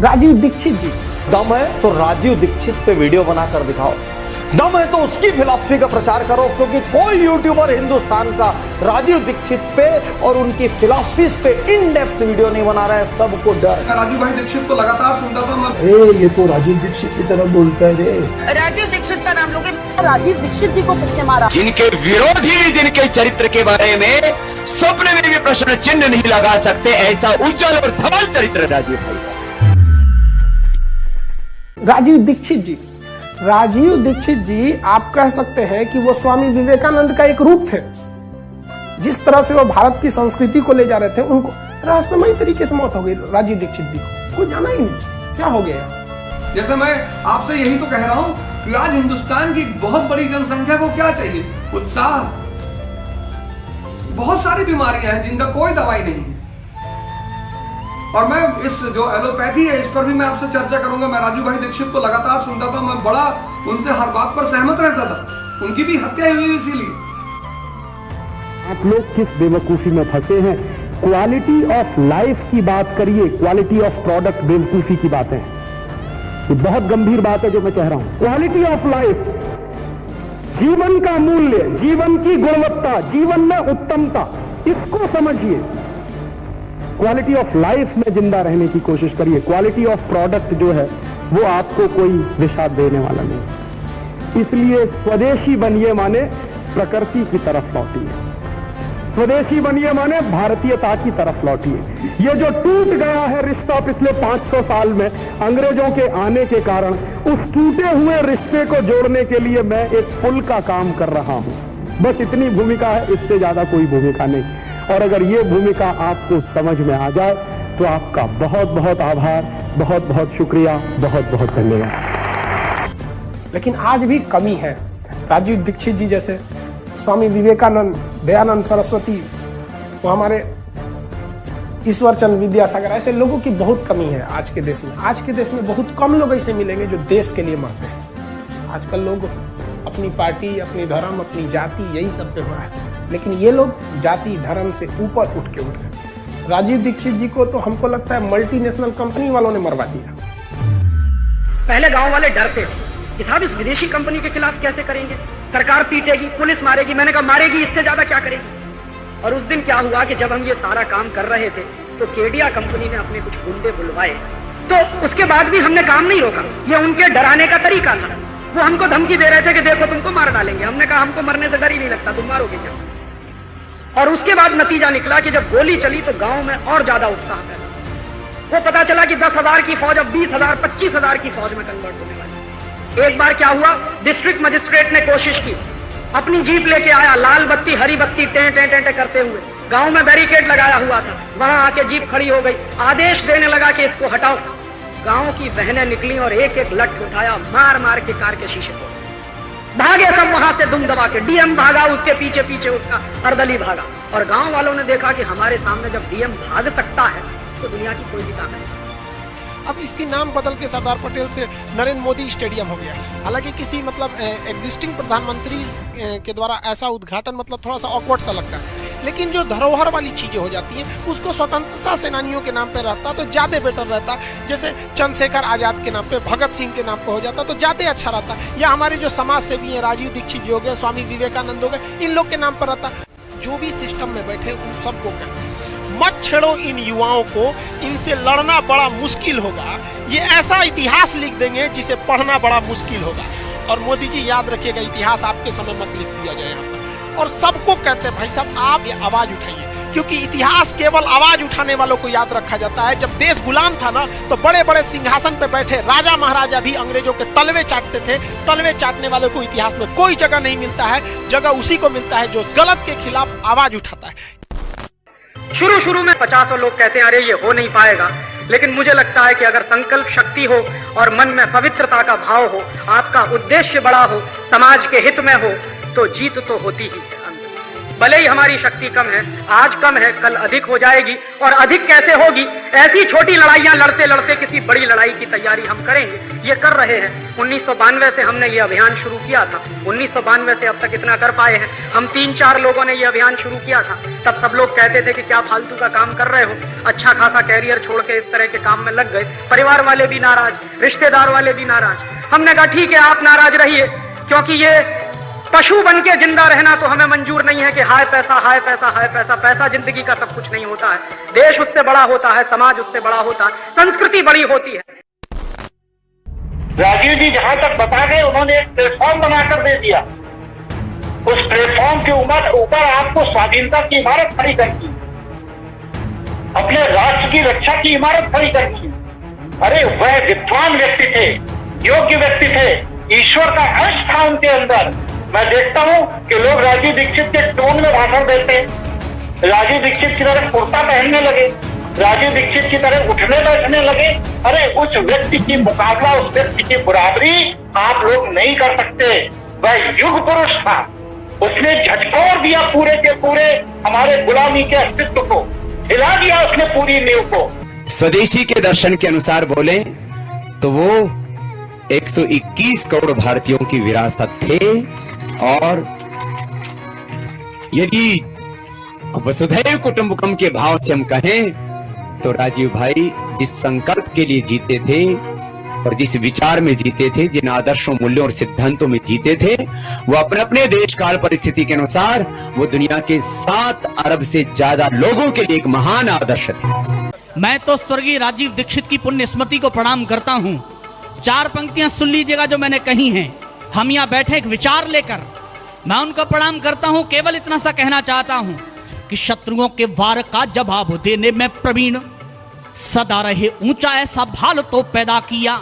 राजीव दीक्षित जी, दम है तो राजीव दीक्षित पे वीडियो बनाकर दिखाओ, दम है तो उसकी फिलॉसफी का प्रचार करो, क्योंकि कोई यूट्यूबर हिंदुस्तान का राजीव दीक्षित पे और उनकी फिलॉसफीज पे इन डेप्थ वीडियो नहीं बना रहा है। सबको डर है। राजीव भाई दीक्षित को लगातार सुनता था मैं। ये तो राजीव दीक्षित की तरह बोलता है रे। राजीव दीक्षित का नाम लोगे। राजीव दीक्षित जी को किसने मारा? जिनके विरोधी भी जिनके चरित्र के बारे में सपने में भी प्रश्न चिन्ह नहीं लगा सकते, ऐसा उज्जवल और धवल चरित्र राजीव भाई। राजीव दीक्षित जी, राजीव दीक्षित जी आप कह सकते हैं कि वो स्वामी विवेकानंद का एक रूप थे। जिस तरह से वो भारत की संस्कृति को ले जा रहे थे, उनको रहस्यमय तरीके से मौत हो गई राजीव दीक्षित जी को, कोई जाना ही नहीं क्या हो गया। जैसे मैं आपसे यही तो कह रहा हूं कि आज हिंदुस्तान की बहुत बड़ी जनसंख्या को क्या चाहिए? उत्साह। बहुत सारी बीमारियां हैं जिनका कोई दवाई नहीं है, और मैं इस जो एलोपैथी है इस पर भी मैं आपसे चर्चा करूंगा। मैं राजीव भाई दीक्षित को लगातार सुनता था, मैं बड़ा उनसे हर बात पर सहमत रहता था। उनकी भी हत्या हुई इसीलिए। आप लोग किस बेवकूफी में फंसे हैं? क्वालिटी ऑफ लाइफ की बात करिए, क्वालिटी ऑफ प्रोडक्ट बेवकूफी की बातें हैं। ये बहुत गंभीर बात है जो मैं कह रहा हूं। क्वालिटी ऑफ लाइफ, जीवन का मूल्य, जीवन की गुणवत्ता, जीवन में उत्तमता, इसको समझिए। क्वालिटी ऑफ लाइफ में जिंदा रहने की कोशिश करिए। क्वालिटी ऑफ प्रोडक्ट जो है वो आपको कोई विषाद देने वाला नहीं। इसलिए स्वदेशी बनिए माने प्रकृति की तरफ लौटिए, स्वदेशी बनिए माने भारतीयता की तरफ लौटिए। ये जो टूट गया है रिश्ता पिछले 500 साल में अंग्रेजों के आने के कारण, उस टूटे हुए रिश्ते को जोड़ने के लिए मैं एक पुल का काम कर रहा हूं। बस इतनी भूमिका है, इससे ज्यादा कोई भूमिका नहीं। और अगर ये भूमिका आपको समझ में आ जाए तो आपका बहुत बहुत आभार, बहुत बहुत शुक्रिया, बहुत बहुत धन्यवाद। लेकिन आज भी कमी है। राजीव दीक्षित जी जैसे, स्वामी विवेकानंद, दयानंद सरस्वती, वो हमारे ईश्वरचंद विद्यासागर, ऐसे लोगों की बहुत कमी है आज के देश में। आज के देश में बहुत कम लोग ऐसे मिलेंगे जो देश के लिए मरते हैं। आजकल लोग अपनी पार्टी, अपनी धर्म, अपनी जाति, यही सब पे हो रहा है। लेकिन ये लोग जाति धर्म से ऊपर उठ गए। राजीव दीक्षित जी को तो हमको लगता है मल्टीनेशनल कंपनी वालों ने मरवा दिया। पहले गांव वाले डरते कि साहब इस विदेशी कंपनी के खिलाफ कैसे करेंगे, सरकार पीटेगी, पुलिस मारेगी। मैंने कहा मारेगी, इससे ज्यादा क्या करेगी। और उस दिन क्या हुआ कि जब हम ये सारा काम कर रहे थे तो केडिया कंपनी ने अपने कुछ गुंडे बुलवाए, तो उसके बाद भी हमने काम नहीं रोका। ये उनके डराने का तरीका था। वो हमको धमकी दे रहे थे कि देखो तुमको मार डालेंगे। हमने कहा हमको मरने से डर ही नहीं लगता, तुम मारोगे क्या। और उसके बाद नतीजा निकला कि जब गोली चली तो गांव में और ज्यादा उत्साह पैदा। वो पता चला कि 10,000 की फौज अब 20,000, 25,000 की फौज में कन्वर्ट होने वाली। एक बार क्या हुआ, डिस्ट्रिक्ट मजिस्ट्रेट ने कोशिश की, अपनी जीप लेके आया, लाल बत्ती हरी बत्ती टें टें टें टें करते हुए। गांव में बैरिकेड लगाया हुआ था, वहां आके जीप खड़ी हो गई, आदेश देने लगा कि इसको हटाओ। गांव की बहनें निकली और एक एक लठ उठाया, मार मार के कार के शीशे तोड़ भागे सब वहां से दुम दबा के। डीएम भागा, उसके पीछे पीछे उसका अर्दली भागा। और गांव वालों ने देखा कि हमारे सामने जब डीएम भाग सकता है तो दुनिया की कोई भी ताकत नहीं। अब इसकी नाम बदल के सरदार पटेल से नरेंद्र मोदी स्टेडियम हो गया। हालांकि किसी एग्जिस्टिंग प्रधानमंत्री के द्वारा ऐसा उद्घाटन थोड़ा सा ऑकवर्ड सा लगता है। लेकिन जो धरोहर वाली चीजें हो जाती हैं उसको स्वतंत्रता सेनानियों के नाम पे रहता तो ज्यादा बेटर रहता। जैसे चंद्रशेखर आजाद के नाम पे, भगत सिंह के नाम पे हो जाता तो ज्यादा अच्छा रहता। या हमारे जो समाज सेवी हैं, राजीव दीक्षित जी हो गए, स्वामी विवेकानंद हो गए, इन लोग के नाम पर रहता। जो भी सिस्टम में बैठे उन सबको कहते हैं मत छेड़ो इन युवाओं को, इनसे लड़ना बड़ा मुश्किल होगा। ये ऐसा इतिहास लिख देंगे जिसे पढ़ना बड़ा मुश्किल होगा। और मोदी जी याद रखिएगा, इतिहास आपके समय मत लिख दिया जाए यहाँ पर। और सबको कहते हैं भाई साहब आप ये आवाज उठाइए, क्योंकि इतिहास केवल आवाज उठाने वालों को याद रखा जाता है। जब देश गुलाम था ना, तो बड़े बड़े सिंहासन पे बैठे राजा महाराजा भी अंग्रेजों के तलवे चाटते थे। तलवे चाटने वालों को इतिहास में कोई जगह नहीं मिलता है। जगह उसी को मिलता है जो गलत के खिलाफ आवाज उठाता है। शुरू में 50 लोग कहते हैं अरे ये हो नहीं पाएगा, लेकिन मुझे लगता है कि अगर संकल्प शक्ति हो और मन में पवित्रता का भाव हो, आपका उद्देश्य बड़ा हो, समाज के हित में हो, तो जीत तो होती ही है। भले ही हमारी शक्ति कम है, आज कम है, कल अधिक हो जाएगी। और अधिक कैसे होगी? ऐसी छोटी लड़ाइयां लड़ते लड़ते किसी बड़ी लड़ाई की तैयारी हम करेंगे, ये कर रहे हैं। 1992 से हमने ये अभियान शुरू किया था, 1992 से अब तक इतना कर पाए हैं। हम 3-4 लोगों ने ये अभियान शुरू किया था, तब सब लोग कहते थे कि क्या फालतू का काम कर रहे हो, अच्छा खासा कैरियर छोड़ के इस तरह के काम में लग गए। परिवार वाले भी नाराज, रिश्तेदार वाले भी नाराज। हमने कहा ठीक है, आप नाराज रहिए, क्योंकि ये पशु बन के जिंदा रहना तो हमें मंजूर नहीं है कि हाय पैसा, हाय पैसा, हाय पैसा। पैसा जिंदगी का सब कुछ नहीं होता है, देश उससे बड़ा होता है, समाज उससे बड़ा होता है, संस्कृति बड़ी होती है। राजीव जी जहां तक बता गए, उन्होंने एक प्लेटफॉर्म बनाकर दे दिया। उस प्लेटफॉर्म के ऊपर आपको स्वाधीनता की इमारत खड़ी करनी, अपने राष्ट्र की रक्षा की इमारत खड़ी करनी। अरे वह विद्वान व्यक्ति थे, योग्य व्यक्ति थे, ईश्वर का अंश था उनके अंदर। मैं देखता हूं कि लोग राजीव दीक्षित के टोन में भाषण देते हैं, राजीव दीक्षित की तरह कुर्ता पहनने लगे, राजीव दीक्षित की तरह उठने बैठने लगे। अरे उस व्यक्ति की मुकाबला, उस व्यक्ति की बराबरी आप लोग नहीं कर सकते। वह युग पुरुष था, उसने झटकोर दिया पूरे के पूरे हमारे गुलामी के अस्तित्व को, हिला दिया उसने पूरी नींव को। स्वदेशी के दर्शन के अनुसार बोले तो वो 121 करोड़ भारतीयों की विरासत थे। और यदि वसुधैव कुटुंबकम के भाव से हम कहें तो राजीव भाई जिस संकल्प के लिए जीते थे और जिस विचार में जीते थे, जिन आदर्शों, मूल्यों और सिद्धांतों में जीते थे, वो अपने अपने देश काल परिस्थिति के अनुसार वो दुनिया के 7 अरब से ज्यादा लोगों के लिए एक महान आदर्श थे। मैं तो स्वर्गीय राजीव दीक्षित की पुण्य स्मृति को प्रणाम करता हूं। 4 पंक्तियां सुन लीजिएगा जो मैंने कही हैं। हम यहाँ बैठे एक विचार लेकर, मैं उनको प्रणाम करता हूं। केवल इतना सा कहना चाहता हूं कि शत्रुओं के वार का जवाब देने में प्रवीण, सदा रहे ऊंचा ऐसा भाल तो पैदा किया।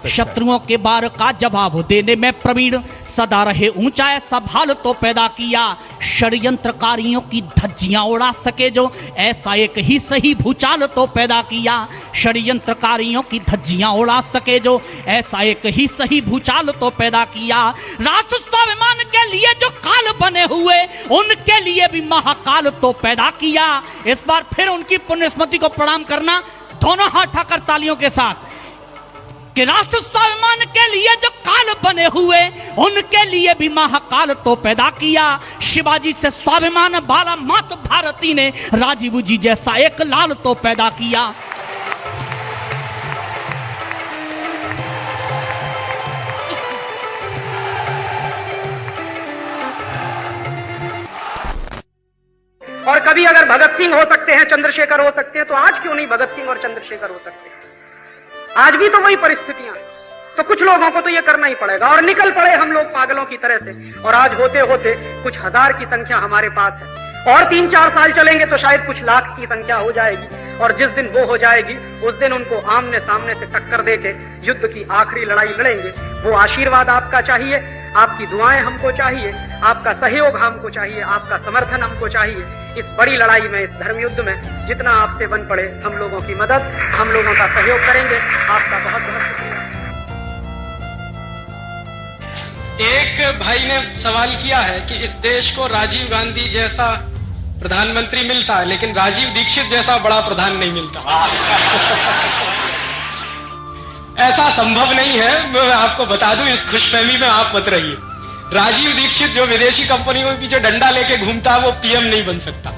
शत्रुओं के वार का जवाब देने में प्रवीण, सदा रहे ऊंचा ऐसा भाल तो पैदा किया। षड्यंत्रकारियों की धज्जियां उड़ा सके जो, ऐसा एक ही सही भूचाल तो पैदा किया। षड्यंत्रकारियों की धज्जियां उड़ा सके जो, ऐसा एक ही सही भूचाल तो पैदा किया। राष्ट्र स्वाभिमान के लिए जो काल बने हुए, उनके लिए भी महाकाल तो पैदा किया। इस बार फिर उनकी पुण्य स्मृति को प्रणाम करना, दोनों हाथ उठाकर तालियों के साथ, कि राष्ट्र स्वाभिमान के लिए जो काल बने हुए, उनके लिए भी महाकाल तो पैदा किया। शिवाजी से स्वाभिमान वाला मात भारती ने राजीव जी जैसा एक लाल तो पैदा किया। और कभी अगर भगत सिंह हो सकते हैं, चंद्रशेखर हो सकते हैं, तो आज क्यों नहीं भगत सिंह और चंद्रशेखर हो सकते हैं? आज भी तो वही परिस्थितियां, तो कुछ लोगों को तो ये करना ही पड़ेगा। और निकल पड़े हम लोग पागलों की तरह से, और आज होते होते कुछ हजार की संख्या हमारे पास है, और 3-4 साल चलेंगे तो शायद कुछ लाख की संख्या हो जाएगी। और जिस दिन वो हो जाएगी, उस दिन उनको आमने सामने से टक्कर देके युद्ध की आखिरी लड़ाई लड़ेंगे। वो आशीर्वाद आपका चाहिए, आपकी दुआएं हमको चाहिए, आपका सहयोग हमको चाहिए, आपका समर्थन हमको चाहिए। इस बड़ी लड़ाई में, इस धर्म युद्ध में जितना आपसे बन पड़े हम लोगों की मदद, हम लोगों का सहयोग करेंगे। आपका बहुत बहुत शुक्रिया। एक भाई ने सवाल किया है कि इस देश को राजीव गांधी जैसा प्रधानमंत्री मिलता है, लेकिन राजीव दीक्षित जैसा बड़ा प्रधान नहीं मिलता। ऐसा संभव नहीं है। मैं आपको बता दूं, इस खुशफहमी में आप मत रहिए। राजीव दीक्षित जो विदेशी कंपनियों के पीछे डंडा लेके घूमता है, वो पीएम नहीं बन सकता,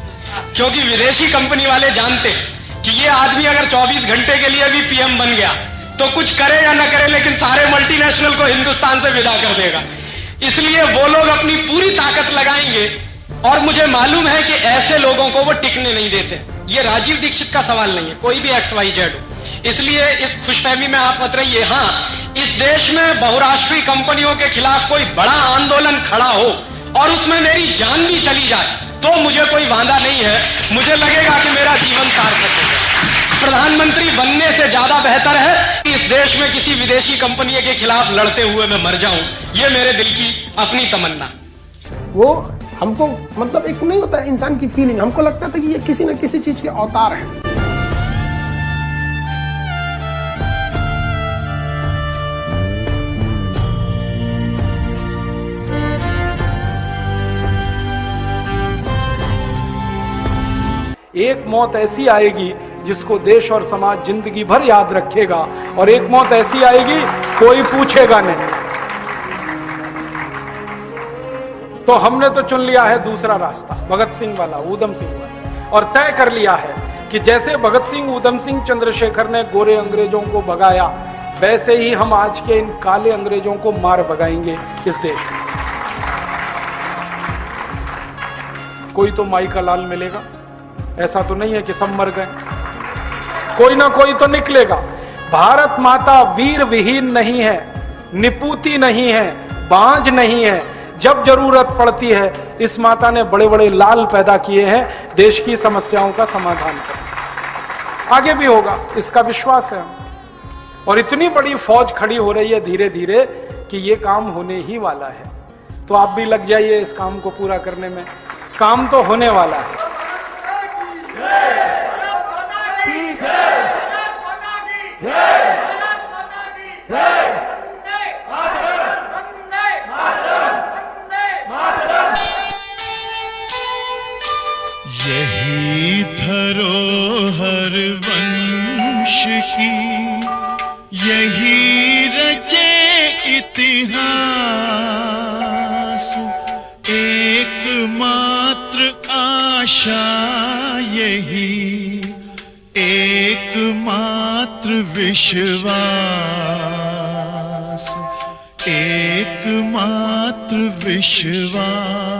क्योंकि विदेशी कंपनी वाले जानते हैं कि ये आदमी अगर 24 घंटे के लिए भी पीएम बन गया तो कुछ करे या न करे, लेकिन सारे मल्टीनेशनल को हिंदुस्तान से विदा कर देगा। इसलिए वो लोग अपनी पूरी ताकत लगाएंगे, और मुझे मालूम है कि ऐसे लोगों को वो टिकने नहीं देते। ये राजीव दीक्षित का सवाल नहीं है, कोई भी XYZ हो। इसलिए इस खुशफहमी में आप मत रहिए। हाँ, इस देश में बहुराष्ट्रीय कंपनियों के खिलाफ कोई बड़ा आंदोलन खड़ा हो और उसमें मेरी जान भी चली जाए, तो मुझे कोई वांदा नहीं है। मुझे लगेगा कि मेरा जीवन सार्थक है। प्रधानमंत्री बनने से ज्यादा बेहतर है कि इस देश में किसी विदेशी कंपनी के खिलाफ लड़ते हुए मैं मर जाऊं। ये मेरे दिल की अपनी तमन्ना। वो हमको मतलब एक नहीं होता इंसान की फीलिंग, हमको लगता था कि ये किसी न किसी चीज के अवतार हैं। एक मौत ऐसी आएगी जिसको देश और समाज जिंदगी भर याद रखेगा, और एक मौत ऐसी आएगी कोई पूछेगा नहीं। तो हमने तो चुन लिया है दूसरा रास्ता, भगत सिंह वाला, ऊधम सिंह वाला, और तय कर लिया है कि जैसे भगत सिंह, ऊधम सिंह, चंद्रशेखर ने गोरे अंग्रेजों को भगाया, वैसे ही हम आज के इन काले अंग्रेजों को मार भगाएंगे इस देश में। कोई तो माई का लाल मिलेगा, ऐसा तो नहीं है कि सब मर गए, कोई ना कोई तो निकलेगा। भारत माता वीर विहीन नहीं है, निपुती नहीं है, बांझ नहीं है। जब जरूरत पड़ती है इस माता ने बड़े बड़े लाल पैदा किए हैं देश की समस्याओं का समाधान करने। आगे भी होगा, इसका विश्वास है। और इतनी बड़ी फौज खड़ी हो रही है धीरे धीरे कि ये काम होने ही वाला है। तो आप भी लग जाइए इस काम को पूरा करने में, काम तो होने वाला है। यही धरोहर वंश की, यही रचे इतिहास, एकमात्र आशा यही, एकमात्र विश्वास, एकमात्र विश्वास।